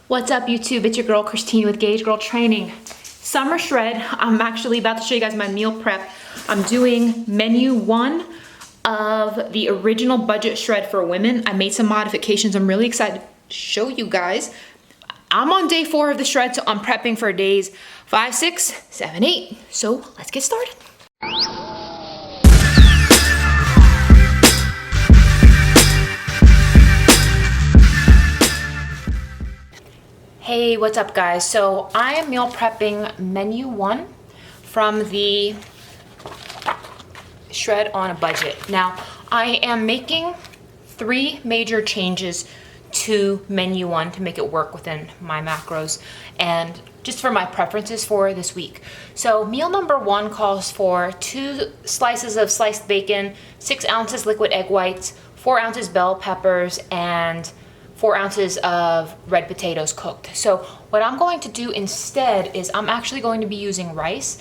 What's up YouTube? It's your girl Christine with Gauge Girl Training. Summer shred. I'm actually about to show you guys my meal prep. I'm doing menu 1 of the original budget shred for women. I made some modifications. I'm really excited to show you guys. I'm on day 4 of the shred, so I'm prepping for days 5, 6, 7, 8. So let's get started. Hey, what's up guys? So I am meal prepping menu 1 from the shred on a budget. Now, I am making 3 major changes to menu 1 to make it work within my macros and just for my preferences for this week. So meal number 1 calls for 2 slices of sliced bacon, 6 ounces liquid egg whites, 4 ounces bell peppers, and 4 ounces of red potatoes cooked. So what I'm going to do instead is I'm actually going to be using rice,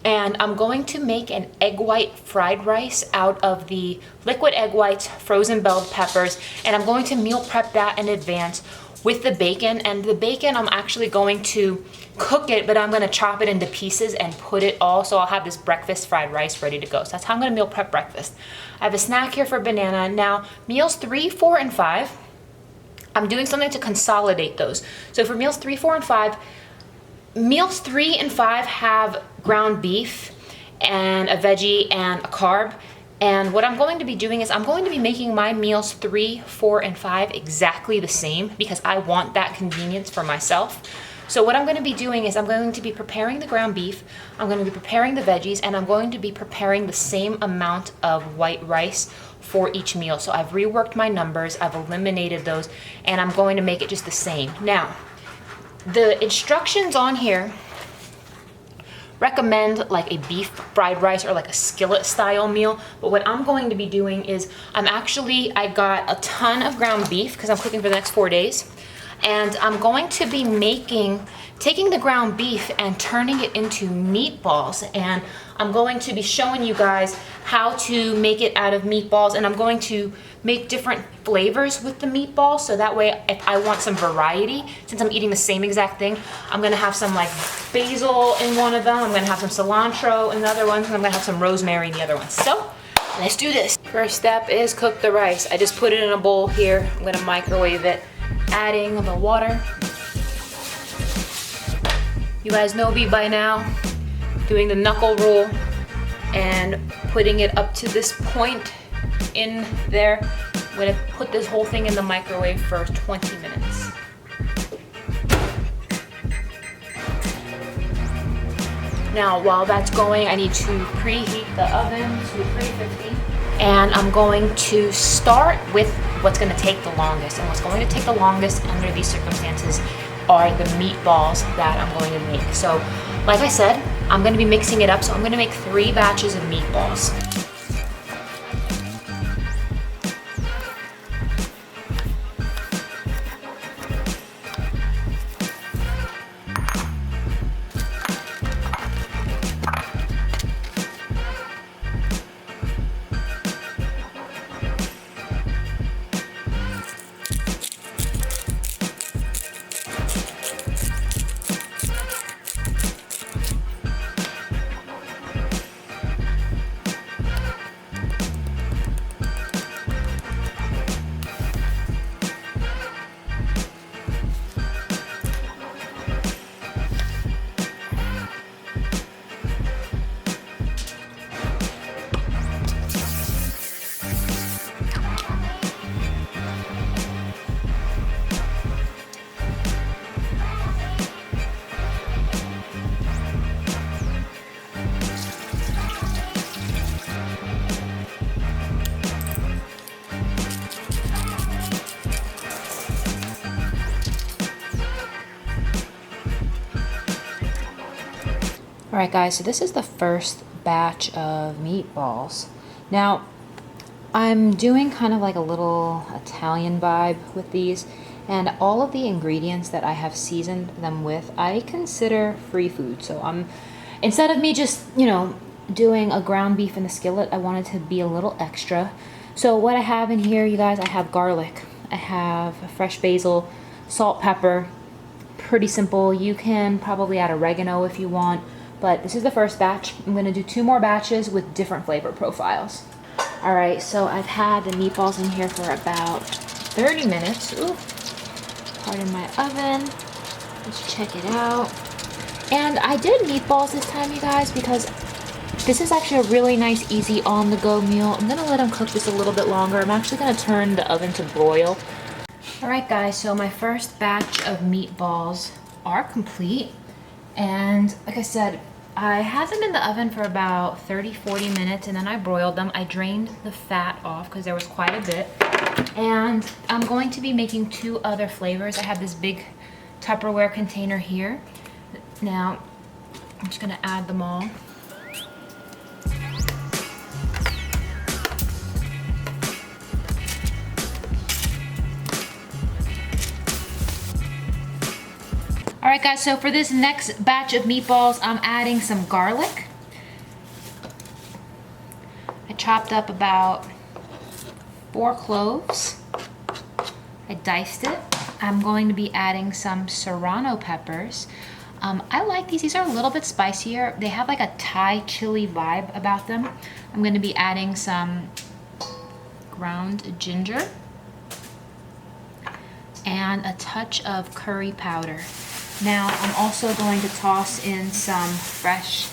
and I'm going to make an egg white fried rice out of the liquid egg whites, frozen bell peppers, and I'm going to meal prep that in advance with the bacon. And the bacon, I'm actually going to cook it, but I'm going to chop it into pieces and put it all, so I'll have this breakfast fried rice ready to go. So that's how I'm going to meal prep breakfast. I have a snack here for banana. Now, meals 3, 4, and 5, I'm doing something to consolidate those. So for meals 3, 4, and 5, meals 3 and 5 have ground beef and a veggie and a carb. And what I'm going to be doing is I'm going to be making my meals 3, 4, and 5 exactly the same because I want that convenience for myself. So what I'm going to be doing is I'm going to be preparing the ground beef, I'm going to be preparing the veggies, and I'm going to be preparing the same amount of white rice for each meal. So I've reworked my numbers, I've eliminated those, and I'm going to make it just the same. Now, the instructions on here recommend like a beef fried rice or like a skillet style meal, but what I'm going to be doing is I got a ton of ground beef because I'm cooking for the next 4 days, and I'm going to be taking the ground beef and turning it into meatballs, and I'm going to be showing you guys how to make it out of meatballs, and I'm going to make different flavors with the meatballs, so that way if I want some variety, since I'm eating the same exact thing, I'm gonna have some like basil in one of them, I'm gonna have some cilantro in the other one, and I'm gonna have some rosemary in the other one. So let's do this. First step is cook the rice. I just put it in a bowl here. I'm gonna microwave it, adding the water. You guys know me by now, doing the knuckle roll and putting it up to this point in there. I'm gonna put this whole thing in the microwave for 20 minutes. Now, while that's going, I need to preheat the oven to 350. And I'm going to start with what's gonna take the longest. And what's going to take the longest under these circumstances are the meatballs that I'm going to make. So, like I said, I'm gonna be mixing it up, so I'm gonna make 3 batches of meatballs. Alright guys, so this is the first batch of meatballs. Now, I'm doing kind of like a little Italian vibe with these, and all of the ingredients that I have seasoned them with, I consider free food. So instead of me just, doing a ground beef in the skillet, I wanted to be a little extra. So what I have in here, you guys, I have garlic, I have fresh basil, salt, pepper, pretty simple. You can probably add oregano if you want, but this is the first batch. I'm gonna do 2 more batches with different flavor profiles. All right, so I've had the meatballs in here for about 30 minutes. Ooh, pardon my oven. Let's check it out. And I did meatballs this time, you guys, because this is actually a really nice, easy on-the-go meal. I'm gonna let them cook this a little bit longer. I'm actually gonna turn the oven to broil. All right, guys, so my first batch of meatballs are complete. And like I said, I had them in the oven for about 30-40 minutes, and then I broiled them. I drained the fat off because there was quite a bit. And I'm going to be making 2 other flavors. I have this big Tupperware container here. Now, I'm just gonna add them all. All right, guys, so for this next batch of meatballs, I'm adding some garlic. I chopped up about 4 cloves. I diced it. I'm going to be adding some serrano peppers. I like these. These are a little bit spicier. They have like a Thai chili vibe about them. I'm going to be adding some ground ginger and a touch of curry powder. Now, I'm also going to toss in some fresh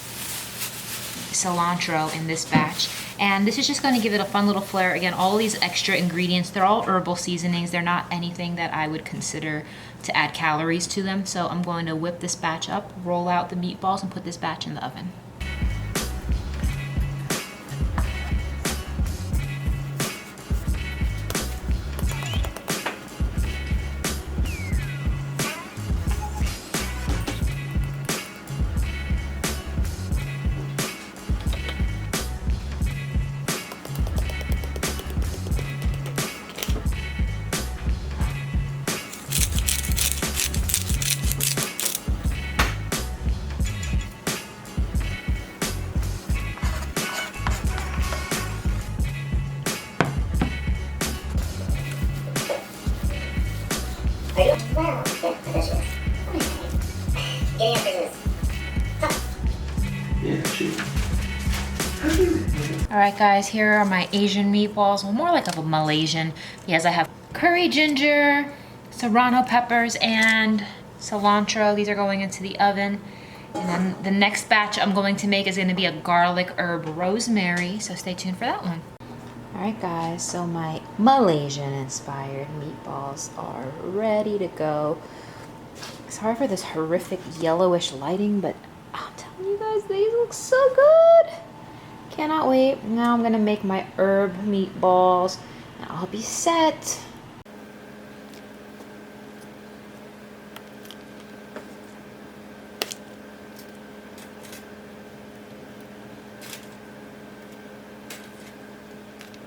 cilantro in this batch. And this is just going to give it a fun little flair. Again, all these extra ingredients, they're all herbal seasonings. They're not anything that I would consider to add calories to them. So I'm going to whip this batch up, roll out the meatballs, and put this batch in the oven. Alright guys, here are my Asian meatballs. Well, more like of a Malaysian, because I have curry ginger, serrano peppers, and cilantro. These are going into the oven. And then the next batch I'm going to make is going to be a garlic herb rosemary, so stay tuned for that one. Alright guys, so my Malaysian inspired meatballs are ready to go. Sorry for this horrific yellowish lighting, but I'm telling you guys, these look so good. Cannot wait. Now I'm gonna make my herb meatballs and I'll be set.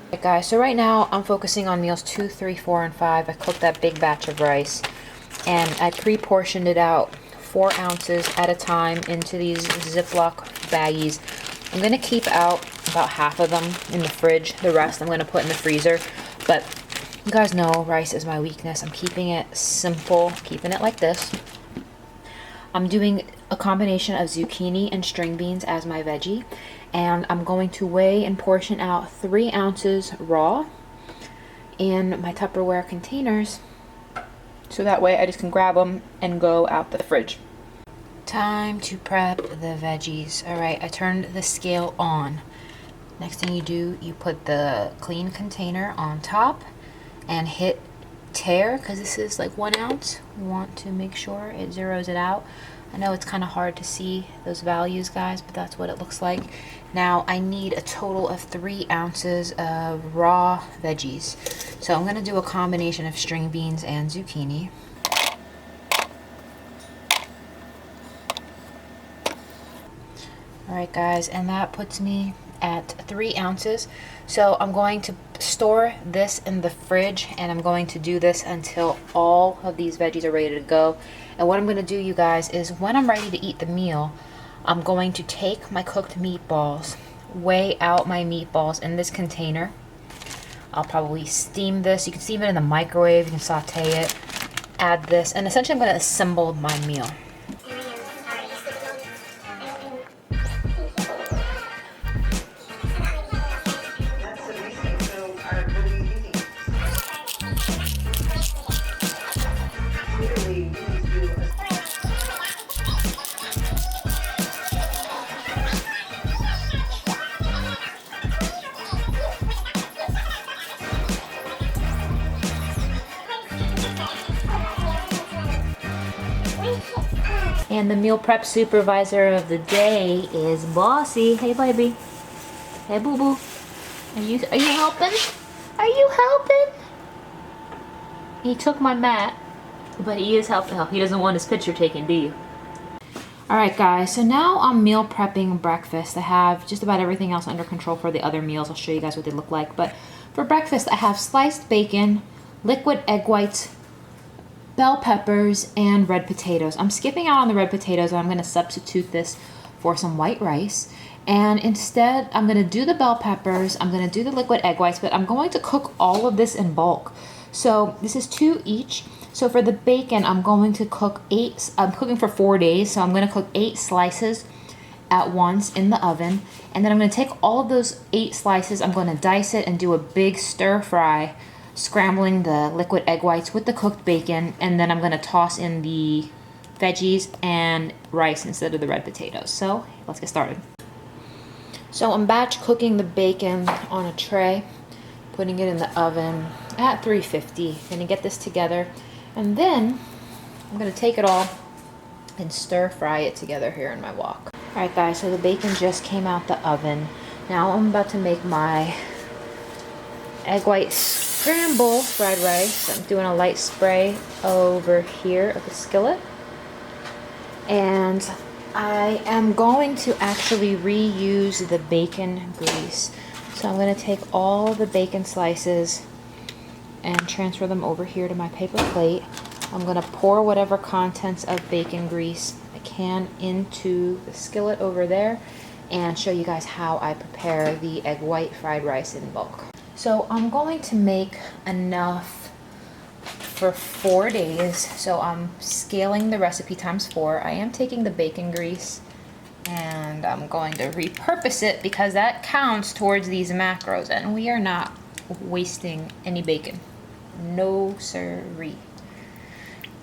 Alright guys, so right now I'm focusing on meals 2, 3, 4, and 5. I cooked that big batch of rice and I pre-portioned it out 4 ounces at a time into these Ziploc baggies. I'm going to keep out about half of them in the fridge. The rest I'm going to put in the freezer. But you guys know rice is my weakness. I'm keeping it simple, keeping it like this. I'm doing a combination of zucchini and string beans as my veggie. And I'm going to weigh and portion out 3 ounces raw in my Tupperware containers. So that way I just can grab them and go out the fridge. Time to prep the veggies. Alright, I turned the scale on. Next thing you do, you put the clean container on top and hit tare, because this is like 1 ounce. We want to make sure it zeroes it out. I know it's kind of hard to see those values, guys, but that's what it looks like. Now I need a total of 3 ounces of raw veggies. So I'm going to do a combination of string beans and zucchini. Alright guys, and that puts me at 3 ounces. So I'm going to store this in the fridge, and I'm going to do this until all of these veggies are ready to go. And what I'm going to do, you guys, is when I'm ready to eat the meal, I'm going to take my cooked meatballs, weigh out my meatballs in this container. I'll probably steam this. You can steam it in the microwave, you can saute it. add this, and essentially I'm going to assemble my meal. And the meal prep supervisor of the day is Bossy. Hey, baby. Hey, boo boo. Are you helping? Are you helping? He took my mat, but he is helping. Oh, he doesn't want his picture taken, do you? All right, guys. So now I'm meal prepping breakfast. I have just about everything else under control for the other meals. I'll show you guys what they look like. But for breakfast, I have sliced bacon, liquid egg whites, bell peppers, and red potatoes. I'm skipping out on the red potatoes. I'm going to substitute this for some white rice. And instead, I'm going to do the bell peppers. I'm going to do the liquid egg whites, but I'm going to cook all of this in bulk. So this is 2 each. So for the bacon, I'm going to cook 8. I'm cooking for 4 days. So I'm going to cook 8 slices at once in the oven. And then I'm going to take all of those 8 slices. I'm going to dice it and do a big stir fry, scrambling the liquid egg whites with the cooked bacon, and then I'm going to toss in the veggies and rice instead of the red potatoes. So let's get started. So I'm batch cooking the bacon on a tray, putting it in the oven at 350. Going to get this together, and then I'm going to take it all and stir fry it together here in my wok. Alright guys, so the bacon just came out the oven. Now I'm about to make my egg white scramble fried rice. I'm doing a light spray over here of the skillet. And I am going to actually reuse the bacon grease. So I'm going to take all the bacon slices and transfer them over here to my paper plate. I'm going to pour whatever contents of bacon grease I can into the skillet over there and show you guys how I prepare the egg white fried rice in bulk. So I'm going to make enough for 4 days. So I'm scaling the recipe times 4. I am taking the bacon grease and I'm going to repurpose it because that counts towards these macros, and we are not wasting any bacon. No siree.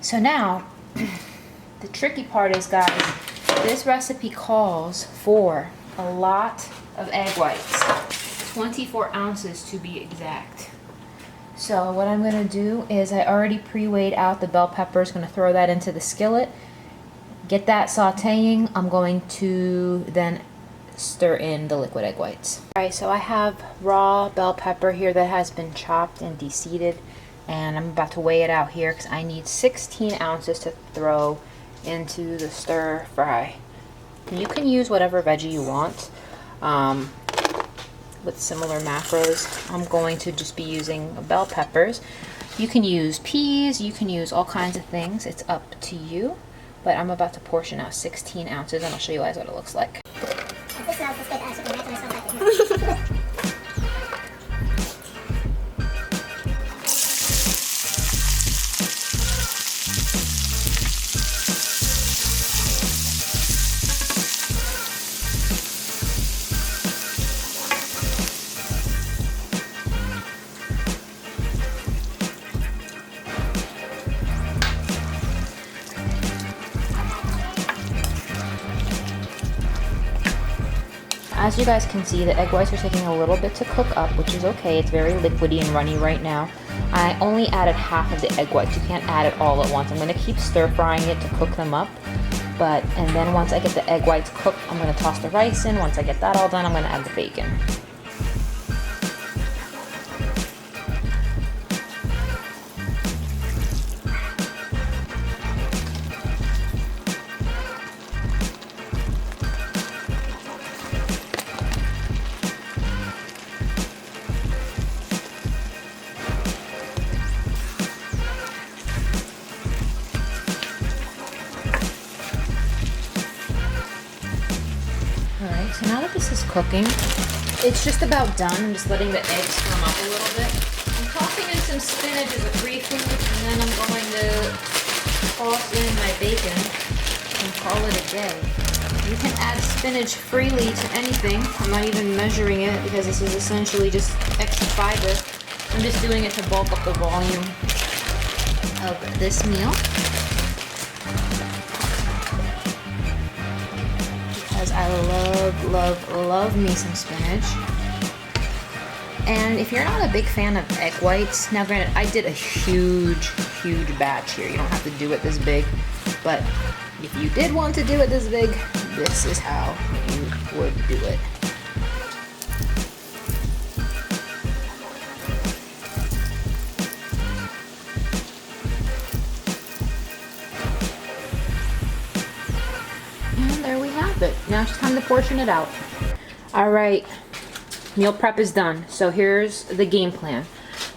So now, the tricky part is, guys, this recipe calls for a lot of egg whites. 24 ounces to be exact. So what I'm going to do is I already pre-weighed out the bell peppers. Going to throw that into the skillet. Get that sauteing. I'm going to then stir in the liquid egg whites. Alright, so I have raw bell pepper here that has been chopped and de-seeded. And I'm about to weigh it out here because I need 16 ounces to throw into the stir fry. You can use whatever veggie you want with similar macros. I'm going to just be using bell peppers. You can use peas, you can use all kinds of things. It's up to you. But I'm about to portion out 16 ounces and I'll show you guys what it looks like. As you guys can see, the egg whites are taking a little bit to cook up, which is okay. It's very liquidy and runny right now. I only added half of the egg whites. You can't add it all at once. I'm going to keep stir frying it to cook them up. And then once I get the egg whites cooked, I'm going to toss the rice in. Once I get that all done, I'm going to add the bacon. Alright, so now that this is cooking, it's just about done. I'm just letting the eggs firm up a little bit. I'm tossing in some spinach as a free food, and then I'm going to toss in my bacon and call it a day. You can add spinach freely to anything. I'm not even measuring it because this is essentially just extra fiber. I'm just doing it to bulk up the volume of this meal. Because I love me some spinach. And if you're not a big fan of egg whites, now granted, I did a huge batch here. You don't have to do it this big, but if you did want to do it this big, this is how you would do it. And there we have it. Now it's time to portion it out. All right. Meal prep is done, so here's the game plan.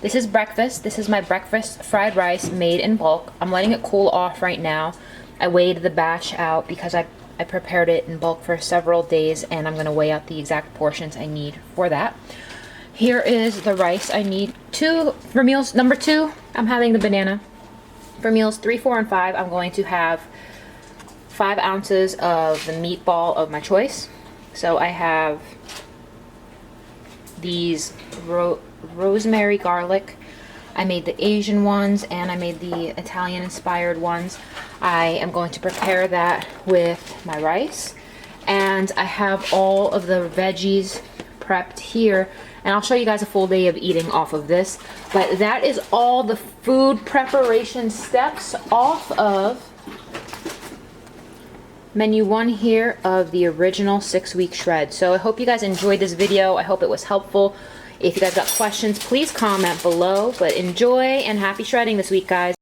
This is breakfast. This is my breakfast fried rice made in bulk. I'm letting it cool off right now. I weighed the batch out because I prepared it in bulk for several days, and I'm going to weigh out the exact portions I need for that. Here is the rice I need. For meals number 2, I'm having the banana. For meals 3, 4, and 5, I'm going to have 5 ounces of the meatball of my choice. So I have these rosemary garlic. I made the Asian ones and I made the Italian inspired ones. I am going to prepare that with my rice, and I have all of the veggies prepped here, and I'll show you guys a full day of eating off of this. But that is all the food preparation steps off of menu 1 here of the original 6-week shred. So I hope you guys enjoyed this video. I hope it was helpful. If you guys got questions, please comment below. But enjoy and happy shredding this week, guys.